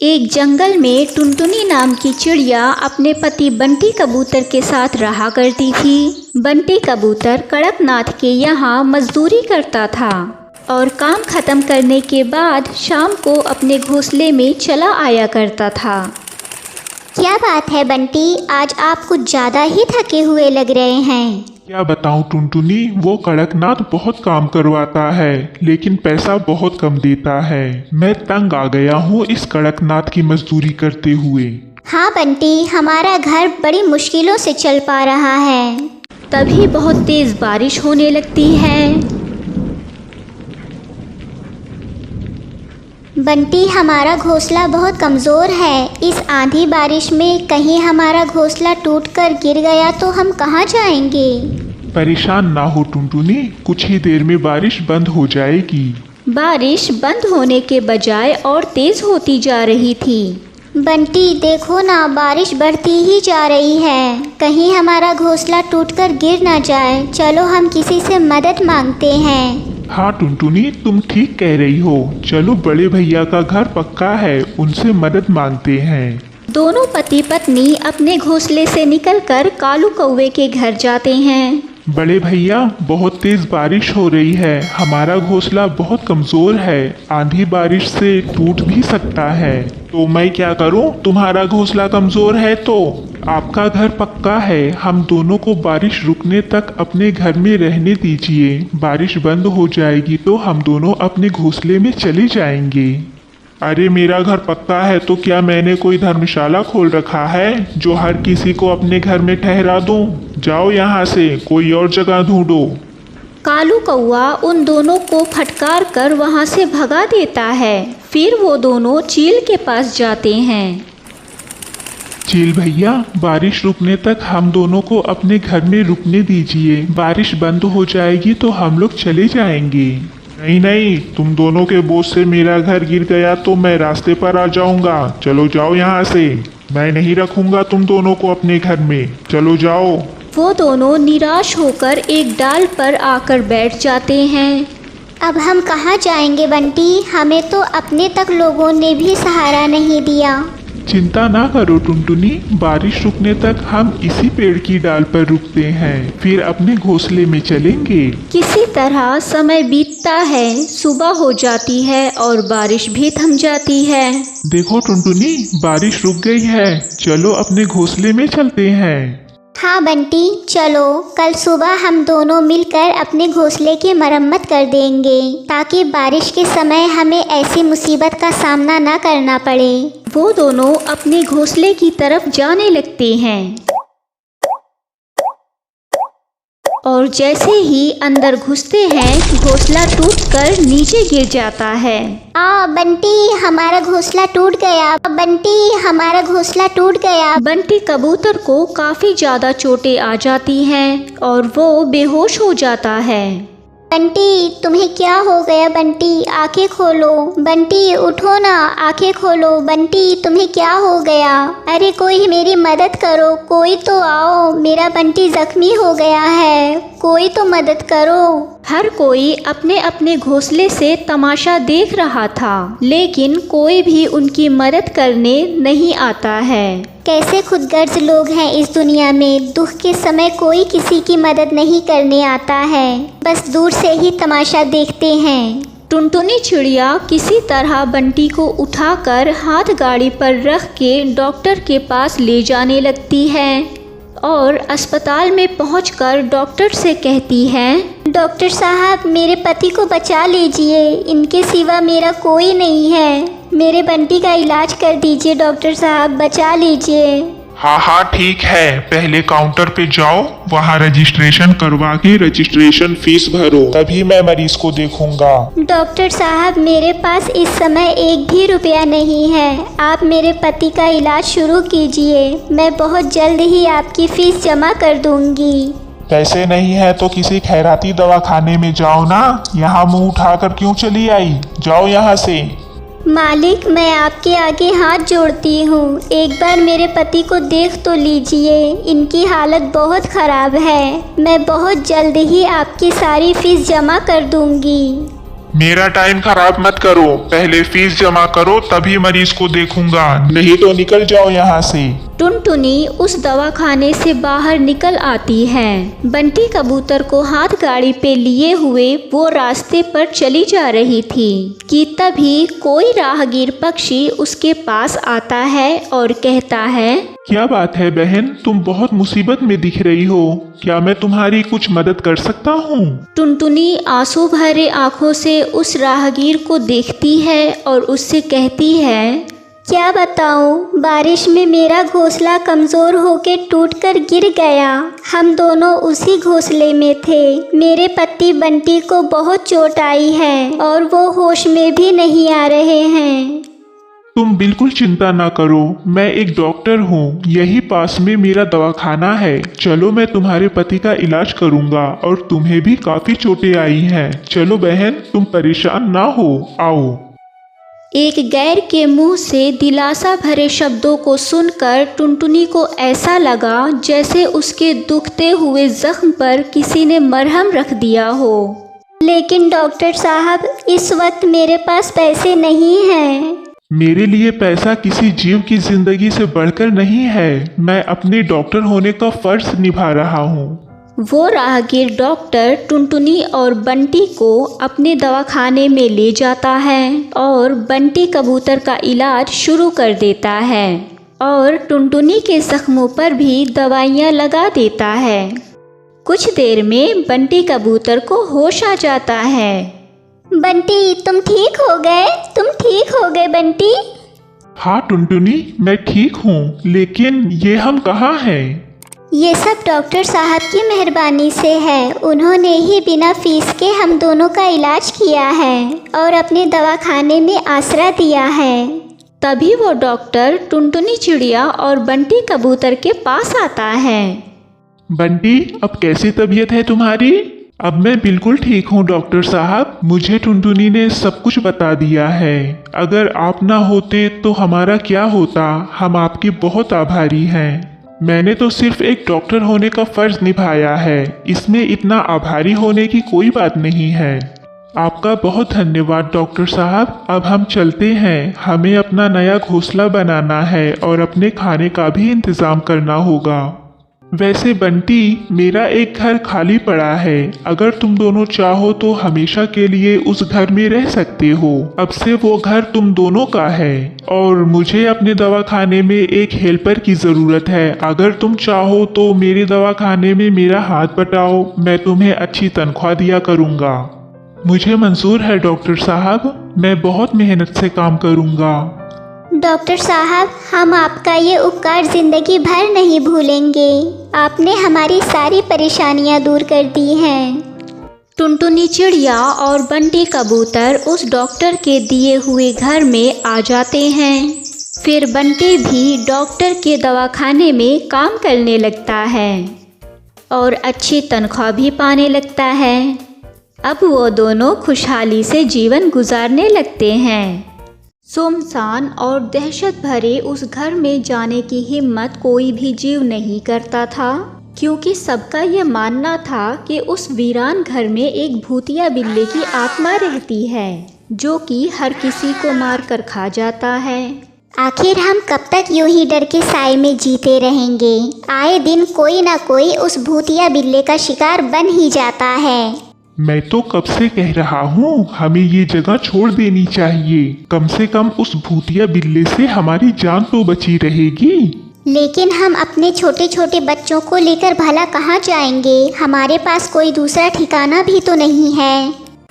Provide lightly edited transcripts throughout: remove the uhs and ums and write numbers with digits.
एक जंगल में टुनटुनी नाम की चिड़िया अपने पति बंटी कबूतर के साथ रहा करती थी। बंटी कबूतर कड़कनाथ के यहाँ मजदूरी करता था और काम खत्म करने के बाद शाम को अपने घोंसले में चला आया करता था। क्या बात है बंटी, आज आप कुछ ज़्यादा ही थके हुए लग रहे हैं। क्या बताऊं टुनटुनी, वो कड़कनाथ बहुत काम करवाता है लेकिन पैसा बहुत कम देता है। मैं तंग आ गया हूँ इस कड़कनाथ की मजदूरी करते हुए। हाँ बंटी, हमारा घर बड़ी मुश्किलों से चल पा रहा है। तभी बहुत तेज बारिश होने लगती है। बंटी, हमारा घोंसला बहुत कमज़ोर है। इस आंधी बारिश में कहीं हमारा घोंसला टूटकर गिर गया तो हम कहाँ जाएंगे। परेशान ना हो टुनटुनी, कुछ ही देर में बारिश बंद हो जाएगी। बारिश बंद होने के बजाय और तेज होती जा रही थी। बंटी देखो ना, बारिश बढ़ती ही जा रही है। कहीं हमारा घोंसला टूटकर गिर ना जाए। चलो हम किसी से मदद मांगते हैं। हाँ टुनटुनी, तुम ठीक कह रही हो। चलो बड़े भैया का घर पक्का है, उनसे मदद मांगते हैं। दोनों पति पत्नी अपने घोंसले से निकलकर कालू कौवे के घर जाते हैं। बड़े भैया, बहुत तेज बारिश हो रही है, हमारा घोंसला बहुत कमजोर है, आंधी बारिश से टूट भी सकता है। तो मैं क्या करूं? तुम्हारा घोंसला कमजोर है तो आपका घर पक्का है। हम दोनों को बारिश रुकने तक अपने घर में रहने दीजिए। बारिश बंद हो जाएगी तो हम दोनों अपने घोंसले में चले जाएंगे। अरे मेरा घर पक्का है तो क्या मैंने कोई धर्मशाला खोल रखा है जो हर किसी को अपने घर में ठहरा दूं? जाओ यहाँ से, कोई और जगह ढूंढो। कालू कौवा उन दोनों को फटकार कर वहाँ से भगा देता है। फिर वो दोनों चील के पास जाते हैं। चील भैया, बारिश रुकने तक हम दोनों को अपने घर में रुकने दीजिए। बारिश बंद हो जाएगी तो हम लोग चले जाएंगे। नहीं नहीं, तुम दोनों के बोझ से मेरा घर गिर गया तो मैं रास्ते पर आ जाऊंगा। चलो जाओ यहाँ से, मैं नहीं रखूंगा तुम दोनों को अपने घर में। चलो जाओ। वो दोनों निराश होकर एक डाल पर आकर बैठ जाते हैं। अब हम कहाँ जाएंगे बंटी, हमें तो अपने तक लोगों ने भी सहारा नहीं दिया। चिंता ना करो टुनटुनी, बारिश रुकने तक हम इसी पेड़ की डाल पर रुकते हैं, फिर अपने घोंसले में चलेंगे। किसी तरह समय बीतता है, सुबह हो जाती है और बारिश भी थम जाती है। देखो टुनटुनी, बारिश रुक गई है, चलो अपने घोंसले में चलते हैं। हाँ बंटी, चलो कल सुबह हम दोनों मिलकर अपने घोंसले की मरम्मत कर देंगे ताकि बारिश के समय हमें ऐसी मुसीबत का सामना ना करना पड़े। वो दोनों अपने घोंसले की तरफ जाने लगते हैं और जैसे ही अंदर घुसते हैं घोंसला टूटकर नीचे गिर जाता है। बंटी, हमारा घोंसला टूट गया। बंटी, हमारा घोंसला टूट गया। बंटी कबूतर को काफी ज्यादा चोटें आ जाती हैं और वो बेहोश हो जाता है। बंटी, तुम्हें क्या हो गया? बंटी, आंखें खोलो। बंटी, उठो ना, आंखें खोलो। बंटी, तुम्हें क्या हो गया? अरे कोई मेरी मदद करो, कोई तो आओ, मेरा बंटी जख्मी हो गया है, कोई तो मदद करो। हर कोई अपने अपने घोंसले से तमाशा देख रहा था, लेकिन कोई भी उनकी मदद करने नहीं आता है। कैसे खुदगर्ज लोग हैं इस दुनिया में। दुख के समय कोई किसी की मदद नहीं करने आता है, बस दूर से ही तमाशा देखते हैं। टुनटुनी चिड़िया किसी तरह बंटी को उठाकर हाथ गाड़ी पर रख के डॉक्टर के पास ले जाने लगती है और अस्पताल में पहुंचकर डॉक्टर से कहती है, डॉक्टर साहब, मेरे पति को बचा लीजिए, इनके सिवा मेरा कोई नहीं है। मेरे बंटी का इलाज कर दीजिए डॉक्टर साहब, बचा लीजिए। हाँ हाँ ठीक है, पहले काउंटर पे जाओ, वहाँ रजिस्ट्रेशन करवा के रजिस्ट्रेशन फीस भरो, तभी मैं मरीज को देखूंगा। डॉक्टर साहब, मेरे पास इस समय एक भी रुपया नहीं है। आप मेरे पति का इलाज शुरू कीजिए, मैं बहुत जल्द ही आपकी फीस जमा कर दूंगी। पैसे नहीं है तो किसी खैराती दवाखाने में जाओ ना, यहाँ मुंह उठाकर क्यों चली आई? जाओ यहाँ से। मालिक, मैं आपके आगे हाथ जोड़ती हूँ, एक बार मेरे पति को देख तो लीजिए, इनकी हालत बहुत ख़राब है। मैं बहुत जल्द ही आपकी सारी फीस जमा कर दूँगी। मेरा टाइम खराब मत करो, पहले फीस जमा करो तभी मरीज को देखूंगा, नहीं तो निकल जाओ यहाँ से। टुनटुनी उस दवाखाने से बाहर निकल आती है। बंटी कबूतर को हाथ गाड़ी पे लिए हुए वो रास्ते पर चली जा रही थी कि तभी कोई राहगीर पक्षी उसके पास आता है और कहता है, क्या बात है बहन, तुम बहुत मुसीबत में दिख रही हो, क्या मैं तुम्हारी कुछ मदद कर सकता हूँ? टुनटुनी आंसू भरे आंखों से उस राहगीर को देखती है और उससे कहती है, क्या बताऊं, बारिश में मेरा घोंसला कमज़ोर होके टूटकर गिर गया। हम दोनों उसी घोंसले में थे। मेरे पति बंटी को बहुत चोट आई है और वो होश में भी नहीं आ रहे हैं। तुम बिल्कुल चिंता ना करो, मैं एक डॉक्टर हूँ, यही पास में मेरा दवाखाना है। चलो मैं तुम्हारे पति का इलाज करूँगा और तुम्हें भी काफ़ी चोटें आई हैं। चलो बहन, तुम परेशान ना हो, आओ। एक गैर के मुंह से दिलासा भरे शब्दों को सुनकर टुनटुनी को ऐसा लगा जैसे उसके दुखते हुए जख्म पर किसी ने मरहम रख दिया हो। लेकिन डॉक्टर साहब, इस वक्त मेरे पास पैसे नहीं हैं। मेरे लिए पैसा किसी जीव की जिंदगी से बढ़कर नहीं है, मैं अपने डॉक्टर होने का फर्ज निभा रहा हूँ। वो राहगीर डॉक्टर टुनटुनी और बंटी को अपने दवाखाने में ले जाता है और बंटी कबूतर का इलाज शुरू कर देता है और टुनटुनी के जख्मों पर भी दवाइयाँ लगा देता है। कुछ देर में बंटी कबूतर को होश आ जाता है। बंटी, तुम ठीक हो गए? तुम ठीक हो गए बंटी? हाँ टुनटुनी, मैं ठीक हूँ, लेकिन ये हम कहाँ हैं? ये सब डॉक्टर साहब की मेहरबानी से है। उन्होंने ही बिना फीस के हम दोनों का इलाज किया है और अपने दवाखाने में आसरा दिया है। तभी वो डॉक्टर टुनटुनी चिड़िया और बंटी कबूतर के पास आता है। बंटी, अब कैसी तबीयत है तुम्हारी? अब मैं बिल्कुल ठीक हूँ डॉक्टर साहब, मुझे टुनटुनी ने सब कुछ बता दिया है। अगर आप ना होते तो हमारा क्या होता, हम आपके बहुत आभारी हैं। मैंने तो सिर्फ एक डॉक्टर होने का फर्ज निभाया है, इसमें इतना आभारी होने की कोई बात नहीं है। आपका बहुत धन्यवाद डॉक्टर साहब। अब हम चलते हैं, हमें अपना नया घोंसला बनाना है और अपने खाने का भी इंतज़ाम करना होगा। वैसे बंटी, मेरा एक घर खाली पड़ा है, अगर तुम दोनों चाहो तो हमेशा के लिए उस घर में रह सकते हो। अब से वो घर तुम दोनों का है और मुझे अपने दवाखाने में एक हेल्पर की ज़रूरत है। अगर तुम चाहो तो मेरे दवाखाने में मेरा हाथ बटाओ, मैं तुम्हें अच्छी तनख्वाह दिया करूँगा। मुझे मंजूर है डॉक्टर साहब, मैं बहुत मेहनत से काम करूँगा। डॉक्टर साहब, हम आपका ये उपकार जिंदगी भर नहीं भूलेंगे। आपने हमारी सारी परेशानियां दूर कर दी हैं। टुनटुनी चिड़िया और बंटी कबूतर उस डॉक्टर के दिए हुए घर में आ जाते हैं। फिर बंटी भी डॉक्टर के दवाखाने में काम करने लगता है और अच्छी तनख्वाह भी पाने लगता है। अब वो दोनों खुशहाली से जीवन गुजारने लगते हैं। सुनसान और दहशत भरे उस घर में जाने की हिम्मत कोई भी जीव नहीं करता था, क्योंकि सबका यह मानना था कि उस वीरान घर में एक भूतिया बिल्ली की आत्मा रहती है जो कि हर किसी को मार कर खा जाता है। आखिर हम कब तक यूं ही डर के साए में जीते रहेंगे? आए दिन कोई ना कोई उस भूतिया बिल्ली का शिकार बन ही जाता है। मैं तो कब से कह रहा हूँ, हमें ये जगह छोड़ देनी चाहिए। कम से कम उस भूतिया बिल्ली से हमारी जान तो बची रहेगी। लेकिन हम अपने छोटे छोटे बच्चों को लेकर भला कहाँ जाएंगे? हमारे पास कोई दूसरा ठिकाना भी तो नहीं है।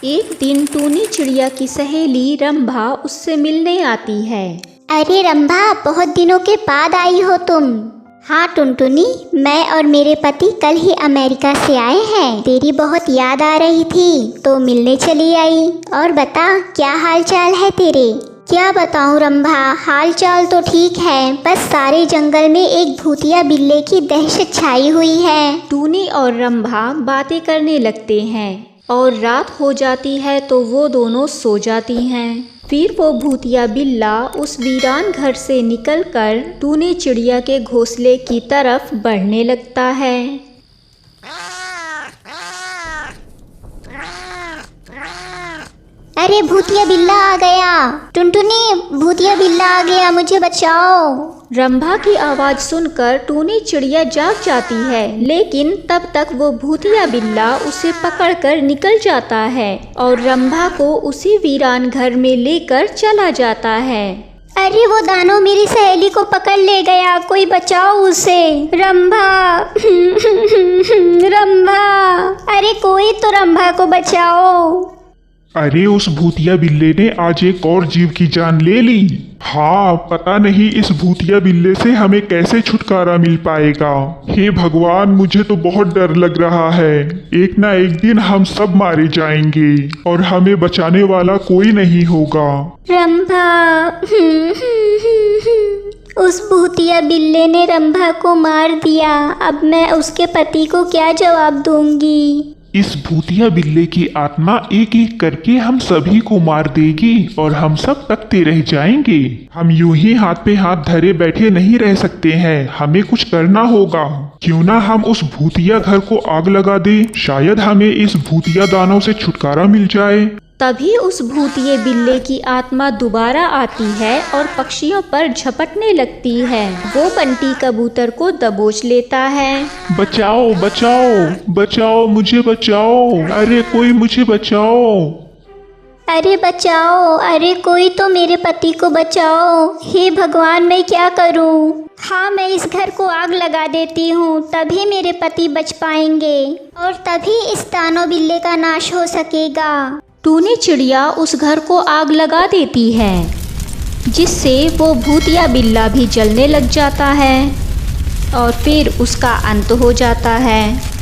एक दिन टूनी चिड़िया की सहेली रंभा उससे मिलने आती है। अरे रंभा, बहुत दिनों के बाद आई हो तुम। हाँ टुनटुनी, मैं और मेरे पति कल ही अमेरिका से आए हैं। तेरी बहुत याद आ रही थी तो मिलने चली आई। और बता, क्या हाल चाल है तेरे? क्या बताऊँ रंभा, हाल चाल तो ठीक है, बस सारे जंगल में एक भूतिया बिल्ली की दहशत छाई हुई है। टूनी और रंभा बातें करने लगते हैं और रात हो जाती है तो वो दोनों सो जाती हैं। फिर वो भूतिया बिल्ला उस वीरान घर से निकलकर टूनी चिड़िया के घोंसले की तरफ बढ़ने लगता है। अरे भूतिया बिल्ला आ गया। टुनटुनी, भूतिया बिल्ला आ गया, मुझे बचाओ। रंभा की आवाज़ सुनकर टूनी चिड़िया जाग जाती है, लेकिन तब तक वो भूतिया बिल्ला उसे पकड़कर निकल जाता है और रंभा को उसी वीरान घर में लेकर चला जाता है। अरे वो दानव मेरी सहेली को पकड़ ले गया, कोई बचाओ उसे। रंभा रंभा, अरे कोई तो रंभा को बचाओ। अरे उस भूतिया बिल्ले ने आज एक और जीव की जान ले ली। हाँ, पता नहीं इस भूतिया बिल्ले से हमें कैसे छुटकारा मिल पाएगा। हे भगवान, मुझे तो बहुत डर लग रहा है। एक ना एक दिन हम सब मारे जाएंगे और हमें बचाने वाला कोई नहीं होगा। रंभा उस भूतिया बिल्ले ने रंभा को मार दिया। अब मैं उसके पति को क्या जवाब दूंगी? इस भूतिया बिल्ले की आत्मा एक एक करके हम सभी को मार देगी और हम सब तकते रह जाएंगे। हम यूं ही हाथ पे हाथ धरे बैठे नहीं रह सकते हैं, हमें कुछ करना होगा। क्यों ना हम उस भूतिया घर को आग लगा दें, शायद हमें इस भूतिया दानव से छुटकारा मिल जाए। तभी उस भूतिये बिल्ले की आत्मा दोबारा आती है और पक्षियों पर झपटने लगती है। वो बंटी कबूतर को दबोच लेता है। बचाओ बचाओ बचाओ, मुझे बचाओ, अरे कोई मुझे बचाओ। अरे बचाओ, अरे कोई तो मेरे पति को बचाओ। हे भगवान, मैं क्या करूं? हाँ, मैं इस घर को आग लगा देती हूँ, तभी मेरे पति बच पाएंगे और तभी इस दानव बिल्ले का नाश हो सकेगा। टूनी चिड़िया उस घर को आग लगा देती है, जिससे वो भूतिया बिल्ला भी जलने लग जाता है और फिर उसका अंत हो जाता है।